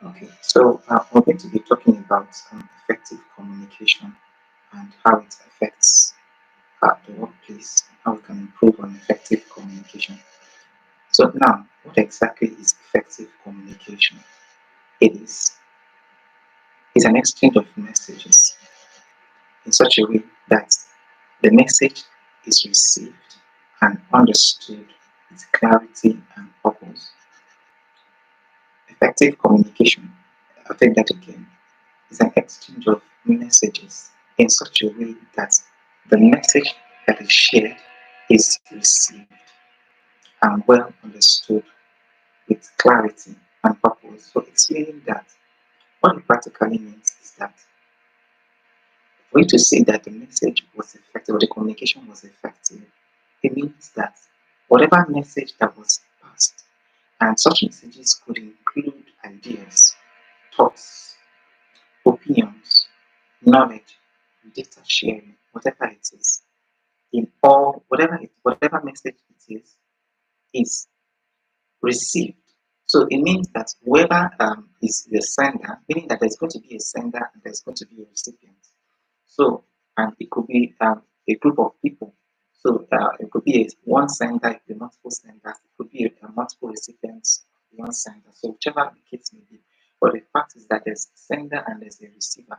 Okay, so we're going to be talking about effective communication and how it affects the workplace, how we can improve on effective communication. So now, what exactly is effective communication? It is an exchange of messages in such a way that the message is received and understood with clarity and purpose. Effective communication, I'll take that again, is an exchange of messages in such a way that the message that is shared is received and well understood with clarity and purpose. So it's meaning that what it practically means is that for you to say that the message was effective or the communication was effective, it means that whatever message that was passed, and such messages could include ideas, thoughts, opinions, knowledge, data sharing, whatever it is, in all whatever message it is received. So it means that whoever is the sender, meaning that there's going to be a sender and there's going to be a recipient. So and it could be a group of people. So it could be one sender, it could be multiple senders, it could be multiple recipients, one sender. So whichever the case may be. But the fact is that there's a sender and there's a receiver,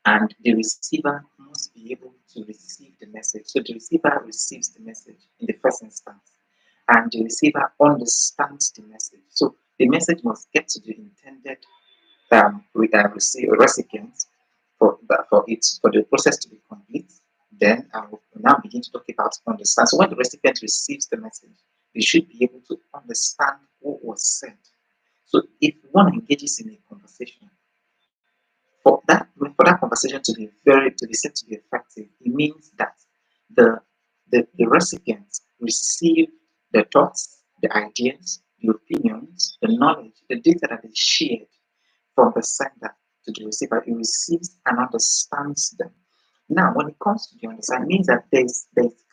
and the receiver must be able to receive the message. So the receiver receives the message in the first instance, and the receiver understands the message. So the message must get to the intended recipient for the process to be complete. Then I will now begin to talk about understand. So when the recipient receives the message, they should be able to understand what was said. So if one engages in a conversation, for that conversation to be said to be effective, it means that the the recipient receive the thoughts, the ideas, the opinions, the knowledge, the data that is shared from the sender to the receiver. It receives and understands them. Now, when it comes to the understanding, it means that there's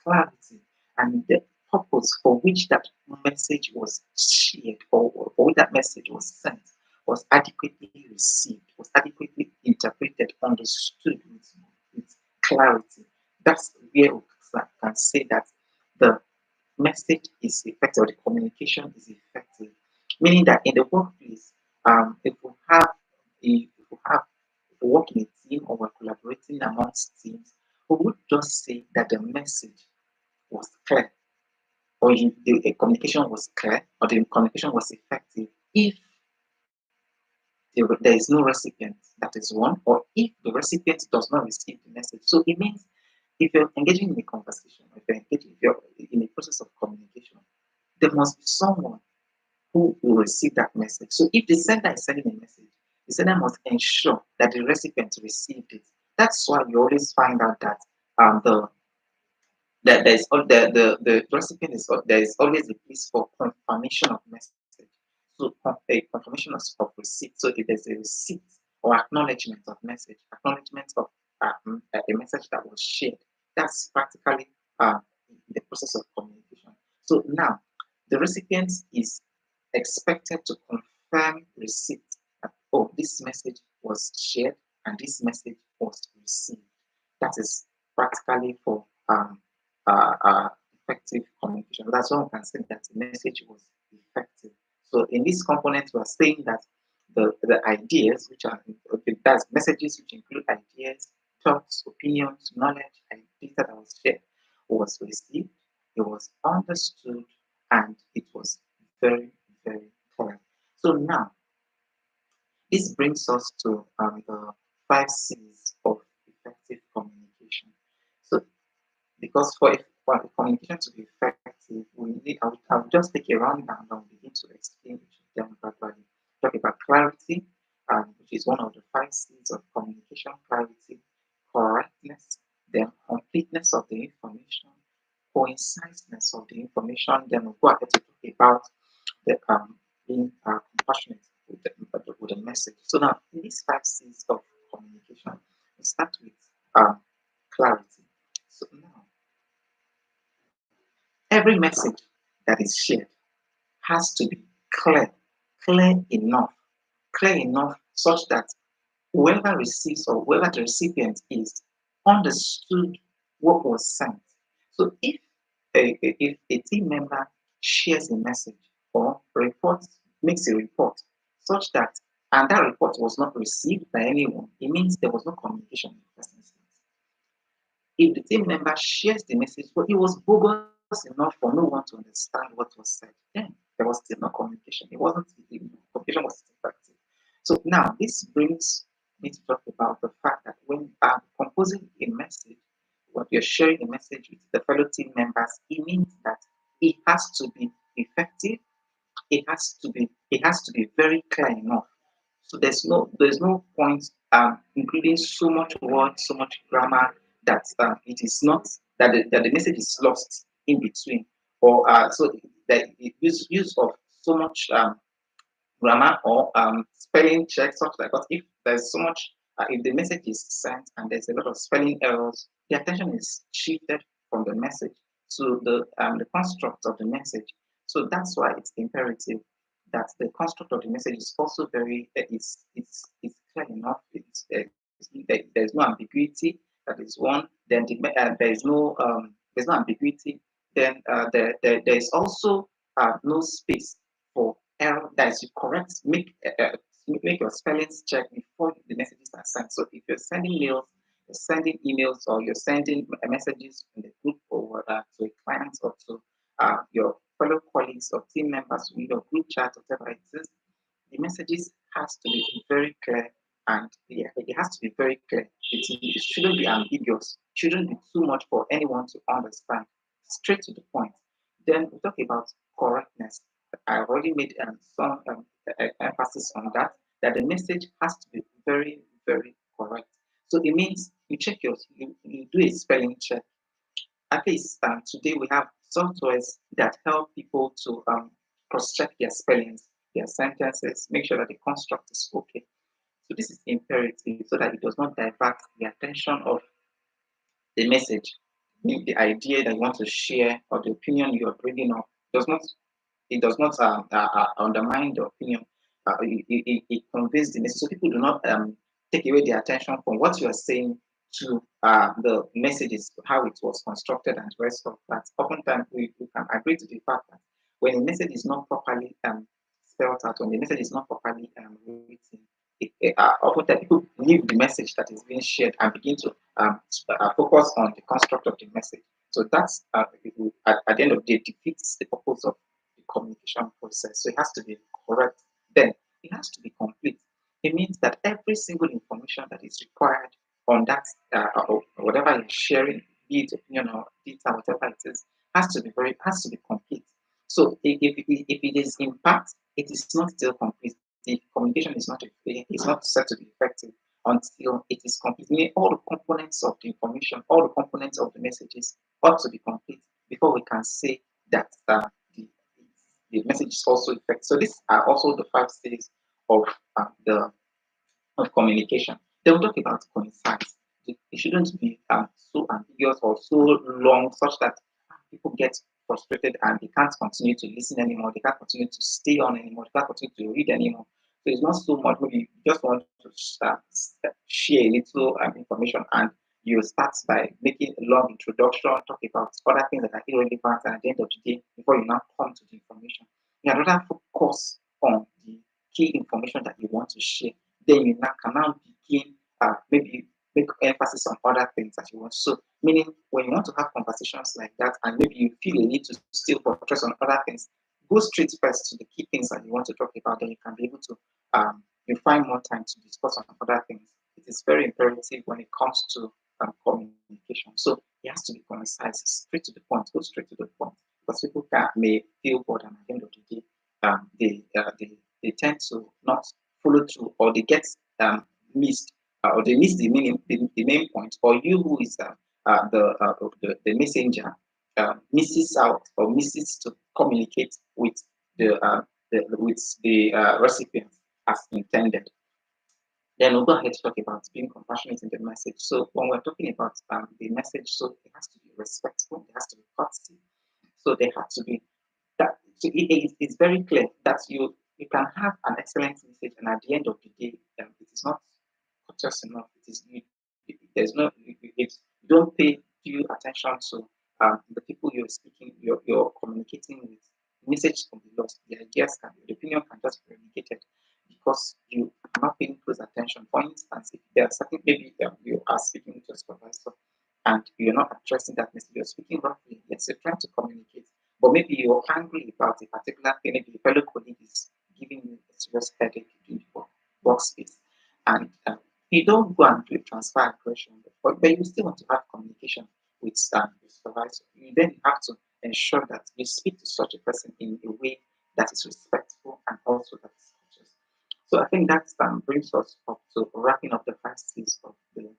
clarity and the purpose for which that message was shared or for which that message was sent was adequately received, was adequately interpreted, understood with clarity. That's where we can say that the message is effective or the communication is effective. Meaning that in the workplace, if we have if we work in a team or we're collaborating amongst teams, we would just say that the message was clear or the communication was clear or the communication was effective if there is no recipient, that is one, or if the recipient does not receive the message. So it means if you're engaging in a conversation, if you're in a process of communication, there must be someone who will receive that message. So if the sender is sending a message, the sender must ensure that the recipient received it. That's why you always find out that the that there's the recipient is there is always a place for confirmation of message. So a confirmation of receipt. So if there's a receipt or acknowledgement of message, acknowledgement of a message that was shared, that's practically uh, the process of communication. So now the recipient is expected to confirm receipt that, oh, this message was shared and this message was received. That is practically for effective communication. That's why we can say that the message was effective. So in this component, we are saying that the ideas, which are okay, that's messages which include ideas, thoughts, opinions, knowledge, and data that was shared, was received, it was understood, and it was very, very clear. So now, this brings us to the 5 C's of effective communication. So because for the communication to be effective, we need, I will just take a rundown and begin to explain each of them gradually. Talk about clarity, which is one of the 5 C's of communication: clarity, correctness, then completeness of the information, coincideness of the information. Then we'll go ahead to talk about the being compassionate with the message. So now, in these 5 C's of communication, we start with clarity. So now, every message that is shared has to be clear, clear enough, clear enough such that whoever receives or whoever the recipient is understood what was sent. So if a team member shares a message or reports makes a report such that and that report was not received by anyone, it means there was no communication in the first instance. If the team member shares the message, but it was bogus enough for no one to understand what was said, then there was still no communication. It wasn't the communication was still effective. So now this brings me to talk about the fact that when composing a message, when you're sharing a message with the fellow team members, it means that it has to be effective, it has to be very clear enough. So there's no point including so much words, so much grammar that it is not that the message is lost in between, or so that use of so much grammar or spelling checks, stuff like that. If there's so much, if the message is sent and there's a lot of spelling errors, the attention is shifted from the message to the construct of the message. So that's why it's imperative that the construct of the message is also very it's clear enough. There's no ambiguity. That is one. Then there's no ambiguity. Then there is also no space for error. That is, you correct, make your spellings check before the messages are sent. So if you're sending mails, you're sending emails, or you're sending messages in the group or to a client or to your fellow colleagues or team members in your group chat, whatever it is, the messages has to be very clear, and it has to be very clear. It shouldn't be ambiguous. It shouldn't be too much for anyone to understand. Straight to the point. Then we talk about correctness. I already made some emphasis on that. That the message has to be very, very correct. So it means you check you do a spelling check. At least today we have softwares that help people to cross-check their spellings, their sentences, make sure that the construct is okay. So this is imperative so that it does not divert the attention of the message, the idea that you want to share or the opinion you are bringing up does not undermine the opinion. It conveys the message, so people do not take away their attention from what you are saying to the messages, how it was constructed, and the rest of that. Oftentimes, we can agree to the fact that when a message is not properly spelled out, when the message is not properly written, oftentimes people leave the message that is being shared and begin to focus on the construct of the message. So that's at the end of the day defeats the purpose of the communication process. So it has to be correct. Then it has to be complete. It means that every single information that is required on that or whatever you're sharing, be it opinion or data, whatever it is, has to be complete. So if it is in part, it is not still complete. The communication is not set to be effective until it is complete. Meaning all the components of the information, all the components of the messages ought to be complete before we can say that the message is also effective. So these are also the 5 stages of the of communication. They will talk about concise. It shouldn't be so ambiguous or so long, such that people get frustrated and they can't continue to listen anymore. They can't continue to stay on anymore. They can't continue to read anymore. So it's not so much. Maybe you just want to share a little information, and you start by making a long introduction, talk about other things that are irrelevant, and at the end of the day, before you now come to the information, you had rather focus on the key information that you want to share. Then you now can now begin maybe make emphasis on other things that you want. So meaning when you want to have conversations like that and maybe you feel a need to still focus on other things, go straight first to the key things that you want to talk about, then you can be able to you find more time to discuss on other things. It is very imperative when it comes to communication. So it has to be concise, straight to the point, go straight to the point. Because people may feel bored, and at the end of the day, they tend to not follow through, or they get missed, or they miss the main point, or you who is the messenger misses out or misses to communicate with the recipient as intended. Then we'll go ahead to talk about being compassionate in the message. So when we're talking about the message, so it has to be respectful, it has to be courtesy. So they have to be that. So it's very clear that You can have an excellent message, and at the end of the day, it is not conscious enough. It is there's no you don't pay due attention to the people you're speaking, you're communicating with. The message can be lost. The ideas can, the opinion can just be relegated because you are not paying close attention. For instance, if there are certain maybe you are speaking with your supervisor and you're not addressing that message, you're speaking roughly. Yes, you're trying to communicate, but maybe you're angry about a particular thing. Maybe a fellow colleague is giving you a serious headache in the workspace, and you don't go and do transfer aggression, but you still want to have communication with your supervisor. You then have to ensure that you speak to such a person in a way that is respectful and also that is conscious. So I think that brings us up to wrapping up the first phase of the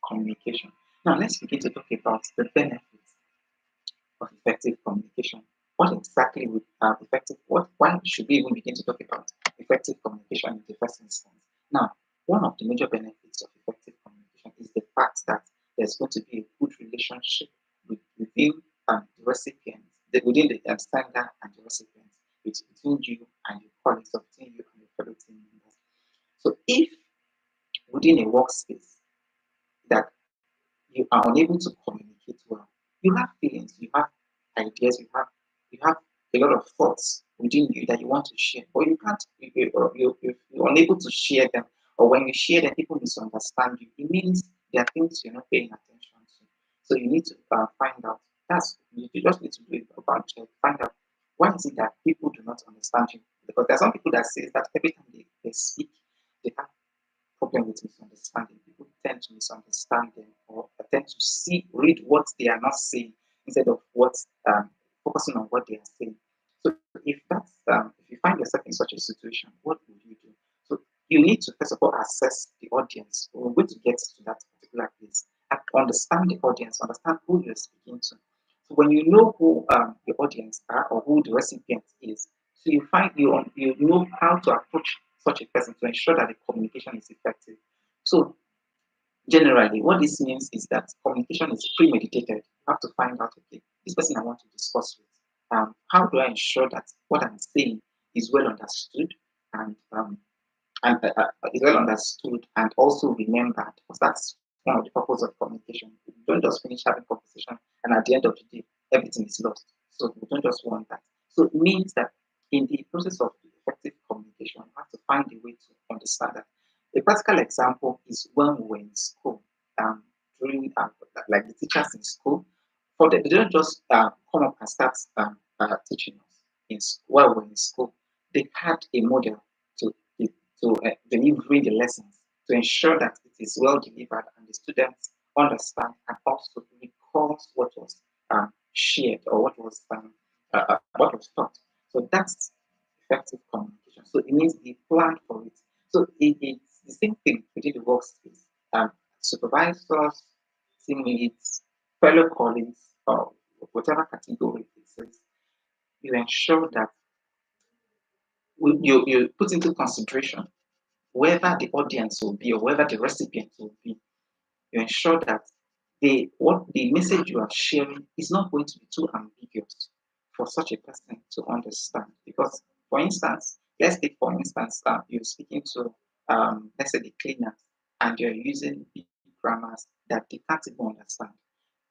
communication. Now let's begin to talk about the benefits of effective communication. What exactly would effective? What? Why should we even begin to talk about effective communication in the first instance? Now, one of the major benefits of effective communication is the fact that there's going to be a good relationship within the recipient, within the sender and the recipient, between you and your colleagues, or between you and your fellow team members. So, if within a workspace that you are unable to communicate well, you have feelings, you have ideas, you have a lot of thoughts within you that you want to share, but you can't, you're unable to share them, or when you share them, people misunderstand you. It means there are things you're not paying attention to. So you need to find out. You just need to do a background check, find out why is it that people do not understand you. Because there are some people that say that every time they speak, they have problem with misunderstanding. People tend to misunderstand them or tend to read what they are not saying instead of what focusing on what they are saying. So if you find yourself in such a situation, what would you do? So you need to first of all assess the audience. We're going to get to that particular place. And understand the audience, understand who you're speaking to. So when you know who the audience are or who the recipient is, so you know how to approach such a person to ensure that the communication is effective. So generally, what this means is that communication is premeditated. You have to find out, okay, this person I want to discuss with. How do I ensure that what I'm saying is well understood and is well understood and also remembered? Because that's one of the purpose of communication. You don't just finish having conversation and at the end of the day, everything is lost. So we don't just want that. So it means that in the process of effective communication, you have to find a way to understand that. A practical example is when we were in school, um, during like the teachers in school, they don't just come up and start teaching us while we were in school. They had a model to delivering the lessons to ensure that it is well delivered and the students understand and also recalls what was shared or what was taught. So that's effective communication. So it means they planned for it. So it's the same thing within the workspace. Supervisors, teammates, fellow colleagues, or whatever category it is, you ensure that you put into consideration whether the audience will be or whether the recipient will be, you ensure that the message you are sharing is not going to be too ambiguous for such a person to understand. Because, for instance, let's take for instance you're speaking to let's say the cleaners and you're using big grammars that they can't even understand.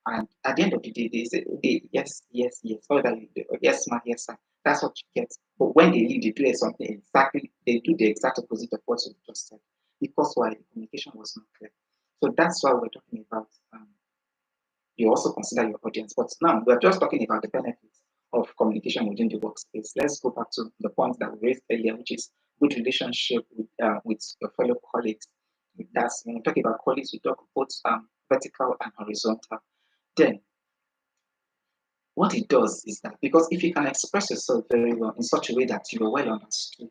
And at the end of the day, they say, okay, yes, yes, yes, or that yes, ma, yes, sir. That's what you get. But when they leave, they do something exactly, they do the exact opposite of what you just said. Because why? The communication was not clear. So that's why we're talking about you also consider your audience. But now we're just talking about the benefits of communication within the workspace. Let's go back to the point that we raised earlier, which is good relationship with your fellow colleagues. That's when we talk about colleagues, we talk both vertical and horizontal. Then what it does is that because if you can express yourself very well in such a way that you are well understood,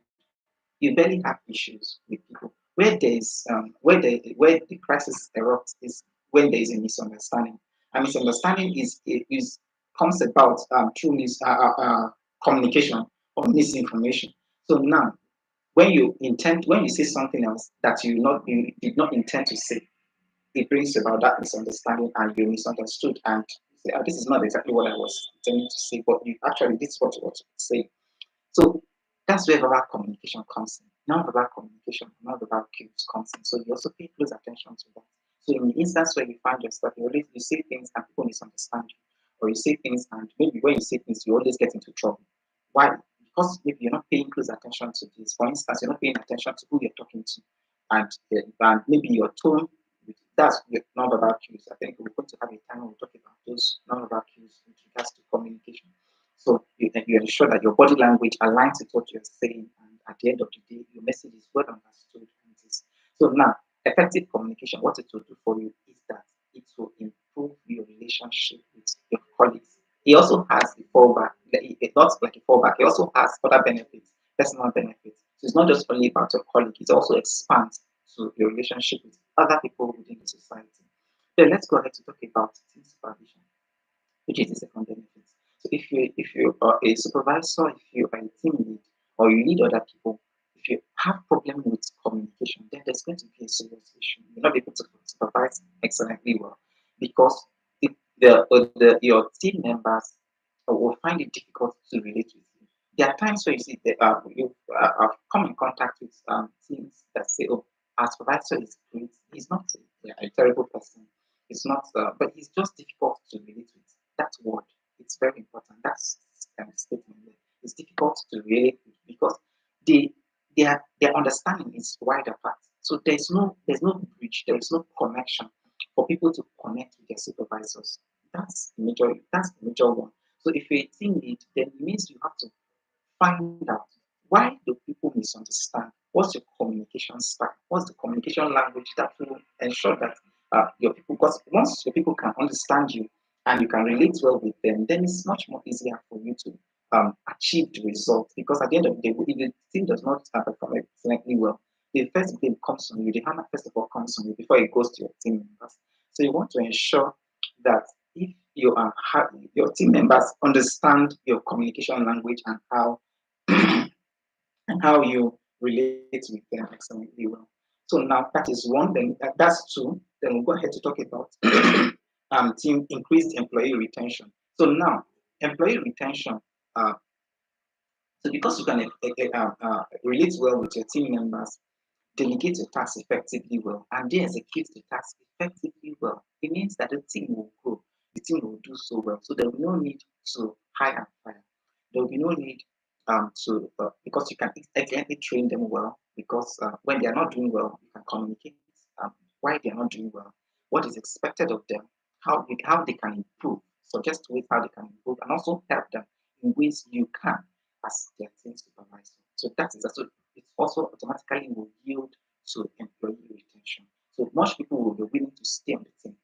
you barely have issues with people. Where the crisis erupts is when there is a misunderstanding. A misunderstanding is comes about through communication or misinformation. So now, when you say something else that you did not intend to say, it brings about that misunderstanding and you misunderstood and you say, this is not exactly what I was intending to say, but you actually this is what you want to say. So That's where verbal communication comes in. Non-verbal communication, non-verbal cues comes in. So you also pay close attention to that. So in the instance where you find yourself, you say things and people misunderstand you, or you say things and maybe when you say things, you always get into trouble. Why? Because maybe you're not paying close attention to this. For instance, you're not paying attention to who you're talking to, and maybe your tone. That's your non-verbal cues. I think we're going to have a time when we talk about those non-verbal cues with regards to communication. So you ensure that your body language aligns with what you're saying, and at the end of the day, your message is well understood. And it is. So now, effective communication, what it will do for you is that it will improve your relationship with your colleagues. It also has a fallback, not like a fallback. It also has other benefits, personal benefits. So it's not just only about your colleague. It also expands to your relationship with other people within the society. Then let's go ahead to talk about team supervision, which is the second benefit. So if you are a supervisor, if you are a team lead, or you lead other people, if you have problem with communication, then there's going to be a serious issue. You're not able to supervise excellently well because your team members will find it difficult to relate with you. There are times where you see that you have come in contact with teams that say, "Oh, our supervisor is great. He's not a terrible person. He's not, but he's just difficult to relate with." That word, it's very important. That's statement there. It's difficult to relate with because they their understanding is wide apart. So there's no bridge, there is no connection for people to connect with their supervisors. That's the major one. So if you're a team lead, then it means you have to find out why do people misunderstand? What's your communication style? What's the communication language that will ensure that your people, because once your people can understand you and you can relate well with them, then it's much more easier for you to achieve the result. Because at the end of the day, if the team does not perform excellently well, the first blame comes on you. The hammer first of all comes on you before it goes to your team members. So you want to ensure that if you are your team members understand your communication language and how you relate with them excellently well. So now that is one. Then that's two. Then we'll go ahead to talk about team increased employee retention. So now employee retention. Uh, so because you can relate well with your team members, delegate your tasks effectively well, and they execute the task effectively well, it means that the team will grow, the team will do so well. So there will be no need to hire and fire. There will be no need because you can excellently train them well. Because when they are not doing well, you can communicate why they are not doing well, what is expected of them, how they can improve, suggest ways how they can improve, and also help them in ways you can as their team supervisor. So that is also it also automatically will yield to employee retention. So much people will be willing to stay on the team.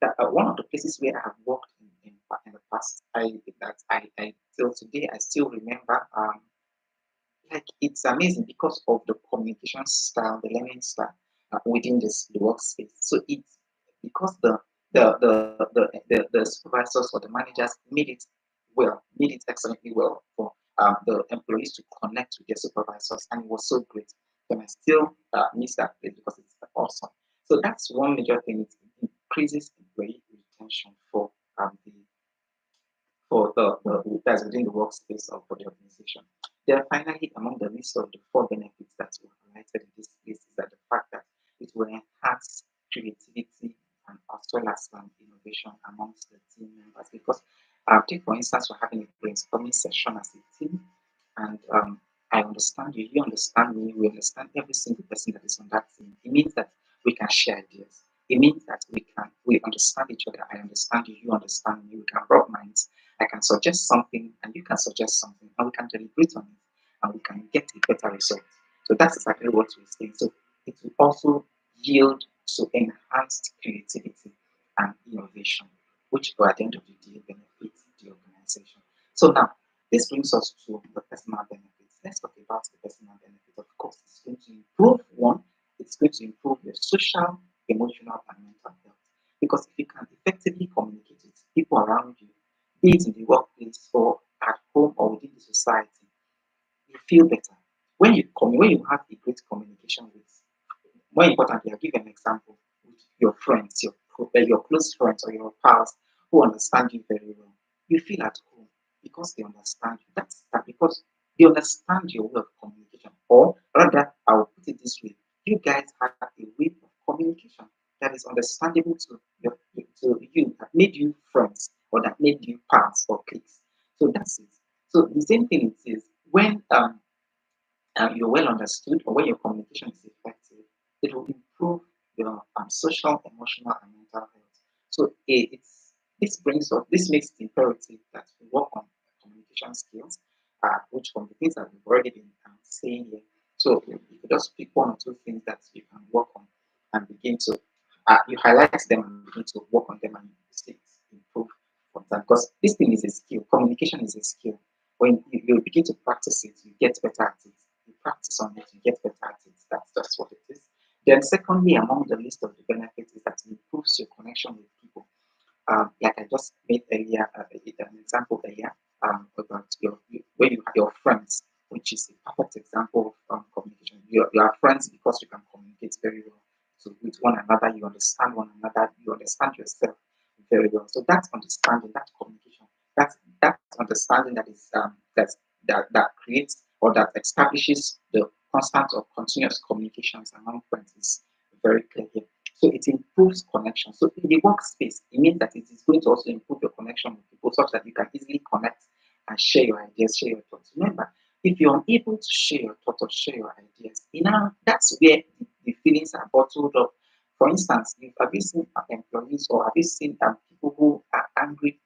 That one of the places where I have worked in the past, I till today I still remember like it's amazing because of the communication style, the learning style within the workspace. So it's because the supervisors or the managers made it excellently well for the employees to connect with their supervisors, and it was so great. And I still miss that place because it's awesome. So that's one major thing. It increases employee retention for that's within the workspace or for the organization. Then finally, among the list of the four benefits that were highlighted in this list is that the fact that it will enhance creativity and as well as innovation amongst the team members. Because take for instance, we're having a brainstorming session as a team, and I understand you, you understand me, we understand every single person that is on that team. It means that we can share ideas. It means that we understand each other. I understand you, you understand me. We can rub minds. I can suggest something and you can suggest something, and we can deliberate on it and we can get a better result. So that's exactly what we're saying. So it will also yield to enhanced creativity and innovation, which will at the end of the day benefit the organization. So now this brings us to the personal benefits. Let's talk about the personal benefit. Of course, it's going to improve one, it's going to improve your social, emotional, and mental health. Because if you can effectively communicate with people around you, be it in the workplace or at home or within the society, you feel better. When you have a great communication with, more importantly, I'll give you an example with your friends, your close friends or your pals who understand you very well. You feel at home because they understand you. That's that because They understand your way of communication, or rather, I will put it this way: you guys have a way of communication that is understandable to you, that made you friends or that made you pals or cliques. So that's it. So the same thing it is when you're well understood or when your communication is effective, it will improve your social, emotional, and mental health. So this makes it imperative that we work on communication skills, which from the things that we've already been saying here. So you could just pick one or two things that you can work on and begin to you highlight them and begin to work on them and see it improve from time. Because this thing is a skill. Communication is a skill. When you begin to practice it, you get better at it. You practice on it, you get better at it. That's just what it is. Then, secondly, among the list of the benefits is that it improves your connection with people. Like I just made earlier, an example earlier about when you have your friends, which is a perfect example of communication. You are friends because you can communicate very well. So with one another, you understand one another, you understand yourself very well. So that understanding, that communication, that understanding that is that creates or that establishes the constant or continuous communications among friends is very clear here. So it improves connection. So in the workspace, it means that it is going to also improve your connection with people such that you can easily connect and share your ideas, share your thoughts. Remember, if you're unable to share your thoughts or share your ideas, that's where the feelings are bottled up. For instance, have you seen employees or have you seen people who are angry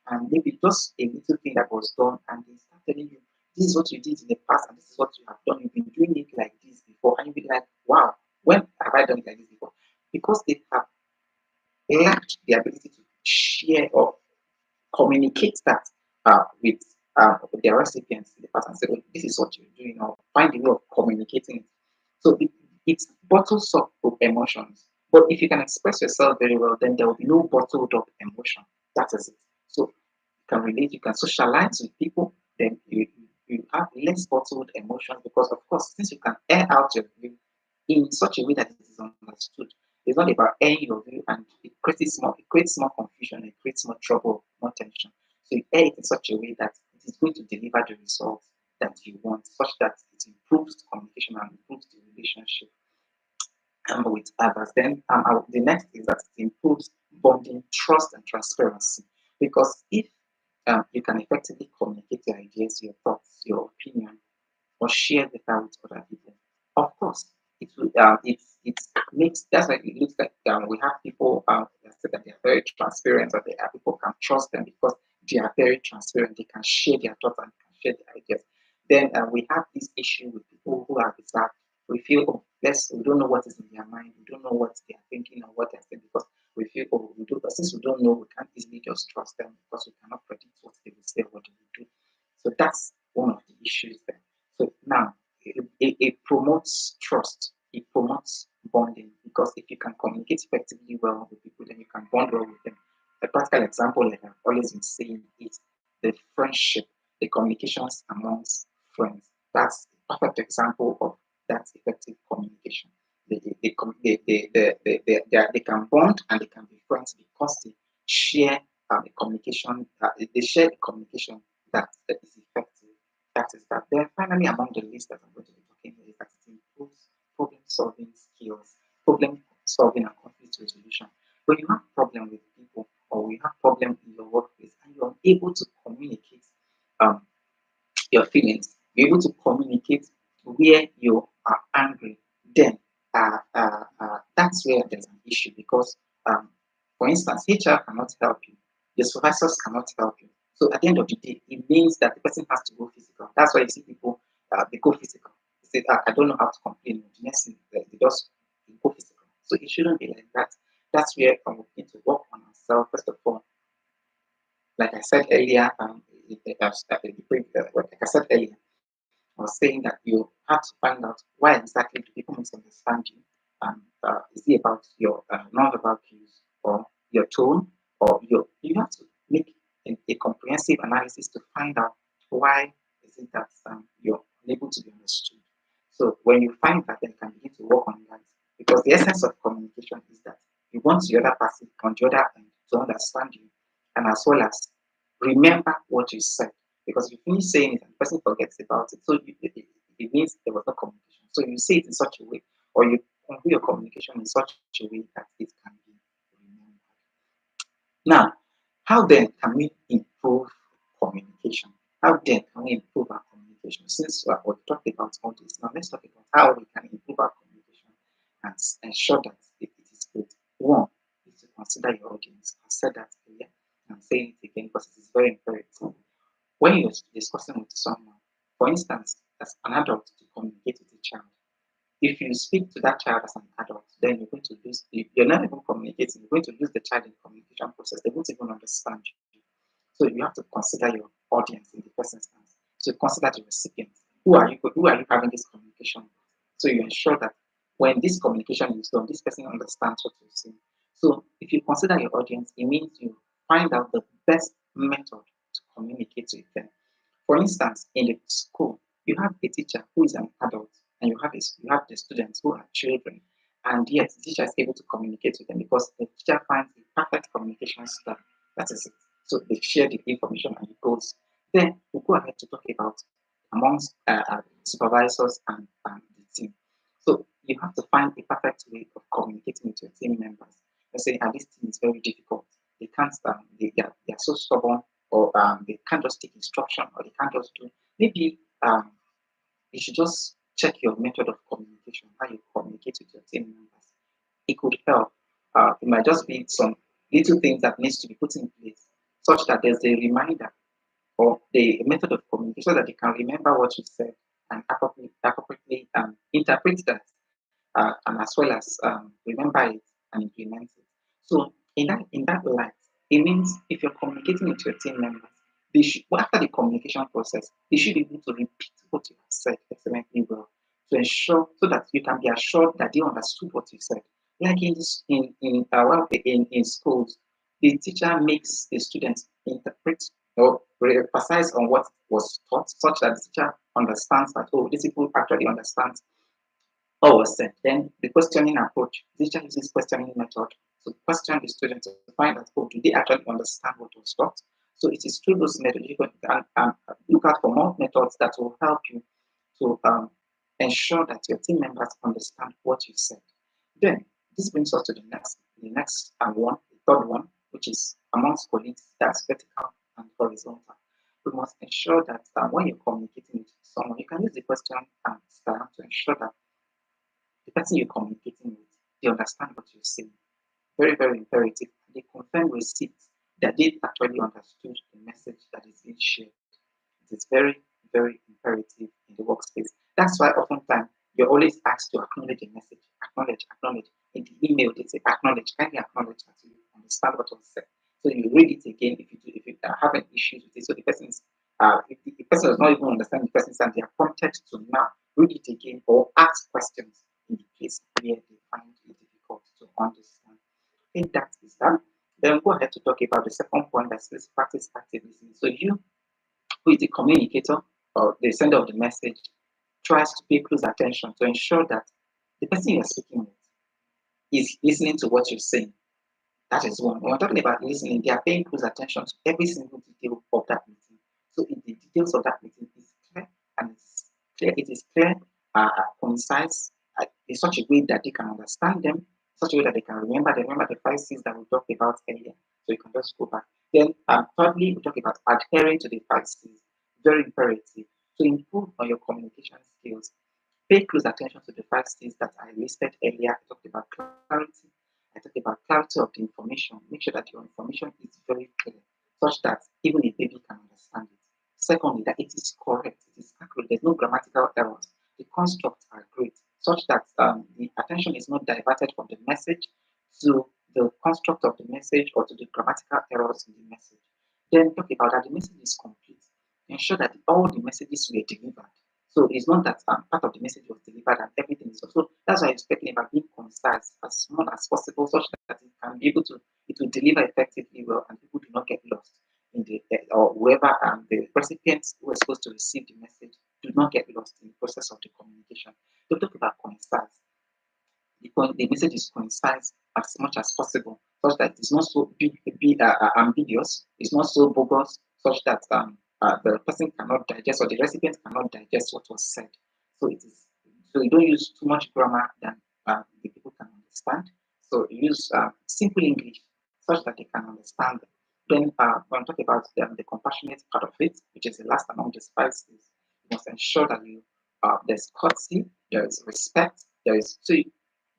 and maybe just a little thing that was done and they start telling you, this is what you did in the past and this is what you have done. You've been doing it like this before. And you'll be like, wow, when have I done it like this before? Because they have lacked the ability to share or communicate that with their recipients in the past and say, oh, this is what you're doing, or find a way of communicating it. So it bottles up of emotions. But if you can express yourself very well, then there will be no bottled up emotion. That is it. So you can relate, you can socialize with people, then you have less bottled emotion because, of course, since you can air out your view in such a way that it is understood. It's not about airing your view and it creates more confusion, it creates more trouble, more tension. So you air it in such a way that it is going to deliver the results that you want, such that it improves communication and improves the relationship with others. Then the next is that it improves bonding, trust, and transparency. Because if you can effectively communicate your ideas, your thoughts, your opinion, or share data with other people. Of course, it makes that's why it looks like we have people that say that they are very transparent, or they are people can trust them because they are very transparent. They can share their thoughts and can share their ideas. Then we have this issue with people who are reserved. We feel, oh, we don't know what is in their mind. We don't know what they are thinking or what they're saying because we feel, oh, we do. But since we don't know, we can't easily just trust them because we cannot predict what they will say, what they will do. So that's one of the issues there. So now it promotes trust, it promotes bonding because if you can communicate effectively well with people, then you can bond well with them. A practical example, like I've always been saying, is the friendship, the communications amongst friends. That's a perfect example of that effective communication. They can bond and they can be friends because they share the communication, they share the communication that is effective. That is that. Then finally, among the list that I'm going to be talking here is that it improves problem solving skills, problem solving and conflict resolution. When you have problem with people or you have problem in your workplace and you're able to communicate um, your feelings, you're able to communicate where you are angry, then that's where there's an issue because, for instance, HR cannot help you, your supervisors cannot help you. So at the end of the day, it means that the person has to go physical. That's why you see people they go physical. They say, I don't know how to complain. The next thing they just go physical. So it shouldn't be like that. That's where we need to work on ourselves first of all. Like I said earlier, like I said earlier, I was saying that you have to find out why exactly do people misunderstand you. Is it about your non-verbal cues or your tone, or you have to make a comprehensive analysis to find out why is it that you're unable to be understood. So when you find that, then you can begin to work on that because the essence of communication is that you want the other person on the other end to understand you and as well as remember what you said. Because if you finish saying it and the person forgets about it, so it means there was no communication. So you say it in such a way, or you convey your communication in such a way that it can be remembered. Now, how then can we improve communication? How then can we improve our communication? Since we talked about all this, now let's talk about how we can improve our communication and ensure that it is good. One is to consider your audience. I said that earlier. I'm saying it again because it is very imperative. When you're discussing with someone, for instance, as an adult to communicate with a child, if you speak to that child as an adult, then you're going to lose, you're not even communicating, you're going to lose the child in the communication process. They won't even understand you. So you have to consider your audience in the first instance. So consider the recipient. Who are you having this communication with? So you ensure that when this communication is done, this person understands what you're saying. So if you consider your audience, it means you find out the best method to communicate with them. For instance, in the school, you have a teacher who is an adult, and you have the students who are children, and yet the teacher is able to communicate with them because the teacher finds the perfect communication style. That is it. So they share the information and it goes. Then we go ahead to talk about amongst supervisors and the team. So you have to find a perfect way of communicating with your team members. Let's say, this team is very difficult. They can't stand. They are so stubborn, or they can't just take instruction, or they can't just do. Maybe you should just check your method of communication, how you communicate with your team members. It could help. It might just be some little things that needs to be put in place, such that there's a reminder or the method of communication so that they can remember what you said and appropriately interpret that, and as well as remember it and implement it. So in that light, it means if you're communicating with your team members, they should, after the communication process, they should be able to repeat what you have said excellently well to ensure so that you can be assured that they understood what you said. Like in schools, the teacher makes the students interpret or emphasize on what was taught, such that the teacher understands that, oh, these people actually understand what was said. Then the questioning approach, the teacher uses questioning method to question the students to find out, oh, do they actually understand what was taught? So it is through those methods you can look out for more methods that will help you to ensure that your team members understand what you said. Then this brings us to the next one, the third one, which is amongst colleagues, that's vertical and horizontal. We must ensure that when you're communicating with someone, you can use the question style to ensure that the person you're communicating with, they understand what you're saying. Very, very imperative. They confirm receipts that they actually understood the message that is being shared. It is very, very imperative in the workspace. That's why oftentimes you're always asked to acknowledge a message. Acknowledge, acknowledge. In the email, they say acknowledge, kindly acknowledge that you understand what was said. So you read it again if you are having issues with it. So the person's if the person does not even understand the person's and they are prompted to now read it again or ask questions in the case where they find it difficult to understand. I think that is that. Then go ahead to talk about the second point that says practice active listening. So you, who is the communicator or the sender of the message, tries to pay close attention to ensure that the person you're speaking with is listening to what you're saying. That is one. When we're talking about listening, they are paying close attention to every single detail of that meeting. So if the details of that meeting is clear and it is clear, concise, in such a way that they can understand them, such a way that they can remember the five C's that we talked about earlier. So you can just go back. Then thirdly, we talk about adhering to the five C's. Very imperative to improve on your communication skills. Pay close attention to the five C's that I listed earlier. I talked about clarity. I talked about clarity of the information. Make sure that your information is very clear, such that even a baby can understand it. Secondly, that it is correct, it is accurate, there's no grammatical errors. The constructs are great, such that the attention is not diverted from the message to the construct of the message or to the grammatical errors in the message. Then talk about that the message is complete. Ensure that all the messages were delivered. So it's not that part of the message was delivered and everything is so. That's why I'm speaking about being concise as small as possible, such that it can be able to it will deliver effectively well and people do not get lost in the or whoever the recipients who are supposed to receive the message do not get lost in the process of the communication. To talk about concise, the message is concise as much as possible, such that it's not so ambiguous, it's not so bogus, such that the person cannot digest or the recipient cannot digest what was said. So it is so you don't use too much grammar than the people can understand. So you use simple English such that they can understand. Then when we talk about the compassionate part of it, which is the last among the spices, you must ensure that there's courtesy, there is respect, there is so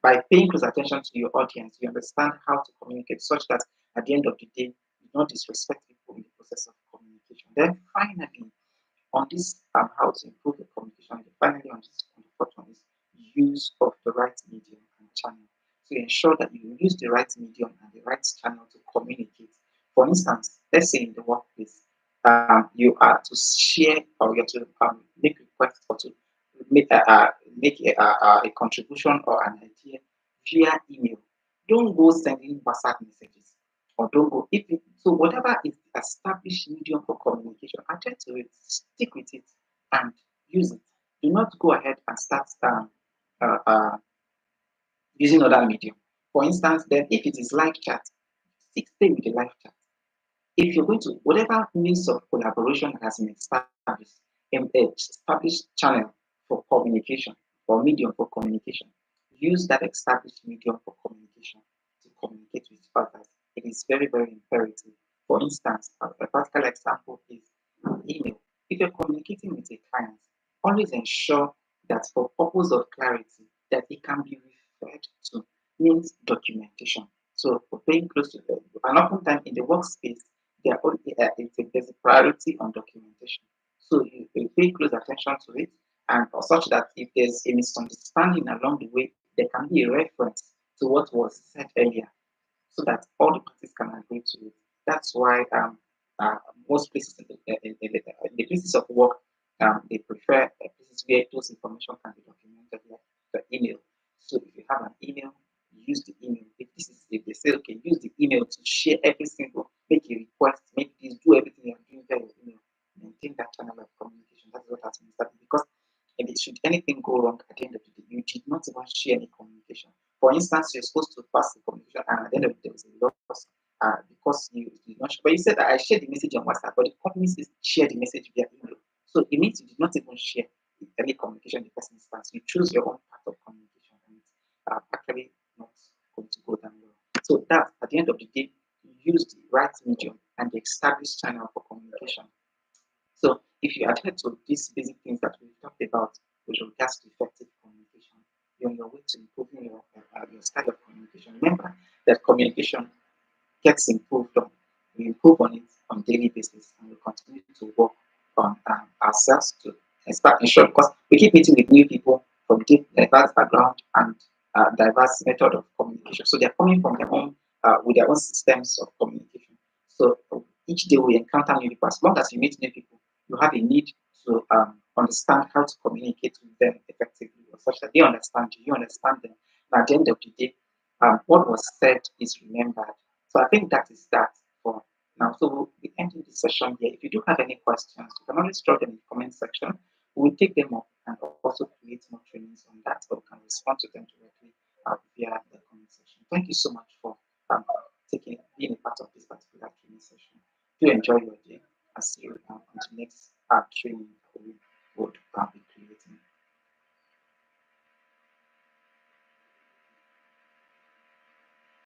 by paying close attention to your audience, you understand how to communicate such that at the end of the day, you don't disrespect people in the process of communication. Then finally, on this how to improve the communication, finally on the fourth one is use of the right medium and channel. So ensure that you use the right medium and the right channel to communicate. For instance, let's say in the workplace, you are to share or you are to make requests or to make a contribution or an idea via email. Don't go sending WhatsApp messages or don't go if it, so whatever is the established medium for communication, attend to it, stick with it, and use it. Do not go ahead and start uh, uh, using other medium. For instance, then if it is live chat, stay with the live chat. If you're going to whatever means of collaboration that has been established, established channel for communication or medium for communication, use that established medium for communication to communicate with others. It is very, very imperative. For instance, a practical example is email. If you're communicating with a client, always ensure that for purpose of clarity, that it can be referred to means documentation. So for paying close to them, and oftentimes in the workspace, there's a priority on documentation. So you pay close attention to it, and such that if there's a misunderstanding along the way, there can be a reference to what was said earlier so that all the parties can agree to it. That's why most places in the places of work, they prefer places where those information can be documented, like the email. So if you have an email, use the email. If they say okay, use the email to share every single, make a request, make this, do everything you're doing via your email, maintain that channel of communication. That's what has been started because if it should anything go wrong at the end of the day, you did not even share any communication. For instance, you're supposed to pass the communication, and at the end of the day, there was a loss because you did not. But you said that I shared the message on WhatsApp, but the company says share the message via email. So it means you did not even share any communication in the first instance. You choose your own path of communication, and it's actually not going to go down well. So that at the end of the day, you use the right medium and the established channel for communication. So if you adhere to these basic things that we've talked about with regards to effective communication, you're on your way to improving your style of communication. Remember that communication gets improved on. We improve on it on daily basis, and we continue to work on ourselves to ensure because we keep meeting with new people from diverse background and diverse method of communication. So they're coming from their own with their own systems of communication. So each day we encounter new people. As long as you meet new people, you have a need to understand how to communicate with them effectively, or such that they understand you, you understand them. And at the end of the day, what was said is remembered. So I think that is that for now. So we'll be ending this session here. If you do have any questions, you can always drop them in the comment section. We will take them up and also create more trainings on that, or we can respond to them directly via the comment section. Thank you so much for being a part of this particular training session. Do enjoy your day. I'll see you on the next training.